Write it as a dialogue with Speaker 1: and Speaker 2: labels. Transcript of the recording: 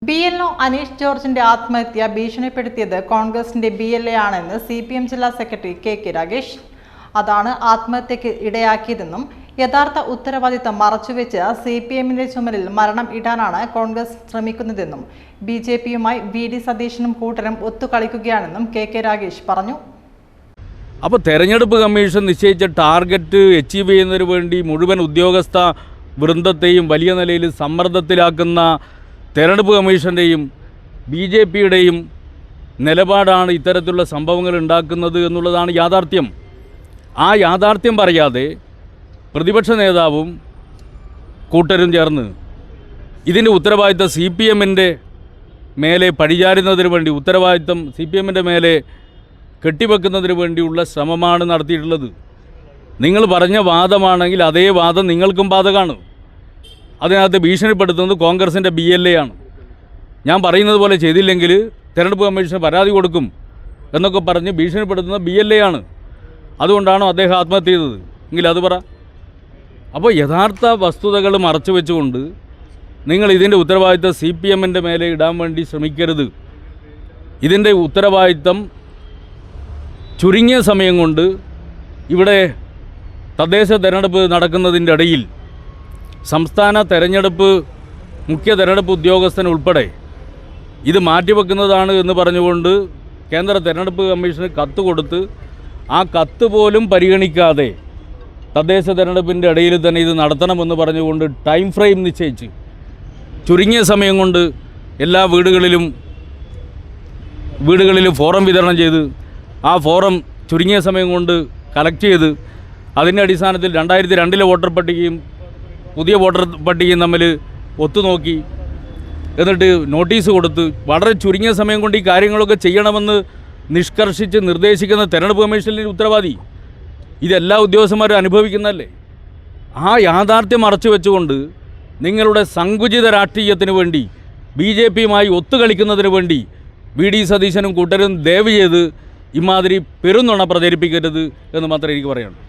Speaker 1: BLO Aneesh ജോർജിന്റെ ആത്മഹത്യ ഭീഷണിപ്പെടുത്തിയത് കോൺഗ്രസിന്റെ BLA ആണെന്ന് CPM ജില്ലാ സെക്രട്ടറി KK രാഗേഷ്. അതാണ് ആത്മഹത്യക്ക് ഇടയാക്കിയതെന്നും യഥാർത്ഥ ഉത്തരവാദിത്തം മറച്ചുവെച്ച് CPMന്റെ ചുമലിൽ മരണം ഇടാനാണ് കോൺഗ്രസ് ശ്രമിക്കുന്നതെന്നും BJPയുമായി VD സതീശനും കൂട്ടരും ഒത്തുകളിക്കുകയാണെന്നും KK രാഗേഷ് പറഞ്ഞു.
Speaker 2: അപ്പോൾ തെരഞ്ഞെടുപ്പ് കമ്മീഷൻ നിശ്ചയിച്ച ടാർഗറ്റ് അച്ചീവ് ചെയ്യുന്നതിന് വേണ്ടി മുഴുവൻ ഉദ്യോഗസ്ഥ വൃന്ദത്തെയും വലിയ നിലയിൽ സമ്മർദ്ദത്തിലാക്കുന്ന തെരഞ്ഞെടുപ്പ് കമ്മീഷൻ്റെയും BJPയുടെയും നിലപാടാണ് ഇത്തരത്തിലുള്ള സംഭവങ്ങൾ ഉണ്ടാക്കുന്നത് എന്നുള്ളതാണ് യാഥാർത്ഥ്യം. ആ യാഥാർത്ഥ്യം പറയാതെ പ്രതിപക്ഷ നേതാവും കൂട്ടരും ചേർന്ന് ഇതിൻ്റെ ഉത്തരവാദിത്തം CPMൻ്റെ മേലെ പഴിചാരുന്നതിന് വേണ്ടി ഉത്തരവാദിത്തം CPMൻ്റെ മേലെ കെട്ടിവെക്കുന്നതിന് വേണ്ടിയുള്ള ശ്രമമാണ് നടത്തിയിട്ടുള്ളത്. നിങ്ങൾ പറഞ്ഞ വാദമാണെങ്കിൽ അതേ വാദം നിങ്ങൾക്കും ബാധകമാണ്. അതിനകത്ത് ഭീഷണിപ്പെടുത്തുന്നത് കോൺഗ്രസിൻ്റെ BLA ആണ്. ഞാൻ പറയുന്നത് പോലെ ചെയ്തില്ലെങ്കിൽ തെരഞ്ഞെടുപ്പ് കമ്മീഷന് പരാതി കൊടുക്കും എന്നൊക്കെ പറഞ്ഞ് ഭീഷണിപ്പെടുത്തുന്നത് BLA ആണ്. അതുകൊണ്ടാണോ അദ്ദേഹം ആത്മഹത്യ ചെയ്തത് എങ്കിൽ അത് പറ. അപ്പോൾ യഥാർത്ഥ വസ്തുതകൾ മറച്ചു വെച്ചുകൊണ്ട് നിങ്ങൾ ഇതിൻ്റെ ഉത്തരവാദിത്തം CPMൻ്റെ മേലെ ഇടാൻ വേണ്ടി ശ്രമിക്കരുത്. ഇതിൻ്റെ ഉത്തരവാദിത്തം ചുരുങ്ങിയ സമയം കൊണ്ട് ഇവിടെ തദ്ദേശ തെരഞ്ഞെടുപ്പ് നടക്കുന്നതിൻ്റെ ഇടയിൽ സംസ്ഥാന തെരഞ്ഞെടുപ്പ് മുഖ്യ തെരഞ്ഞെടുപ്പ് ഉദ്യോഗസ്ഥൻ ഉൾപ്പെടെ ഇത് മാറ്റിവെക്കുന്നതാണ് എന്ന് പറഞ്ഞുകൊണ്ട് കേന്ദ്ര തെരഞ്ഞെടുപ്പ് കമ്മീഷന് കത്ത് കൊടുത്ത് ആ കത്ത് പോലും പരിഗണിക്കാതെ തദ്ദേശ തെരഞ്ഞെടുപ്പിൻ്റെ ഇടയിൽ തന്നെ ഇത് നടത്തണമെന്ന് പറഞ്ഞുകൊണ്ട് ടൈം ഫ്രെയിം നിശ്ചയിച്ച് ചുരുങ്ങിയ സമയം കൊണ്ട് എല്ലാ വീടുകളിലും ഫോറം വിതരണം ചെയ്ത് ആ ഫോറം ചുരുങ്ങിയ സമയം കൊണ്ട് കളക്ട് ചെയ്ത് അതിൻ്റെ അടിസ്ഥാനത്തിൽ 2002 വോട്ടർ പട്ടികയും പുതിയ വോട്ടർ പട്ടികയും തമ്മിൽ ഒത്തുനോക്കി എന്നിട്ട് നോട്ടീസ് കൊടുത്ത് വളരെ ചുരുങ്ങിയ സമയം കൊണ്ട് ഈ കാര്യങ്ങളൊക്കെ ചെയ്യണമെന്ന് നിഷ്കർഷിച്ച് നിർദ്ദേശിക്കുന്ന തെരഞ്ഞെടുപ്പ് കമ്മീഷനിലെ ഉത്തരവാദി ഇതെല്ലാ ഉദ്യോഗസ്ഥന്മാരും അനുഭവിക്കുന്നതല്ലേ. ആ യാഥാർത്ഥ്യം മറച്ചു വെച്ചുകൊണ്ട് നിങ്ങളുടെ സങ്കുചിത രാഷ്ട്രീയത്തിന് വേണ്ടി BJPയുമായി ഒത്തുകളിക്കുന്നതിന് വേണ്ടി VD സതീശനും കൂട്ടരും ദയവ് ചെയ്ത് ഇമാതിരി പെരുന്നുണ പ്രചരിപ്പിക്കരുത് എന്ന് മാത്രമേ എനിക്ക് പറയാനുള്ളൂ.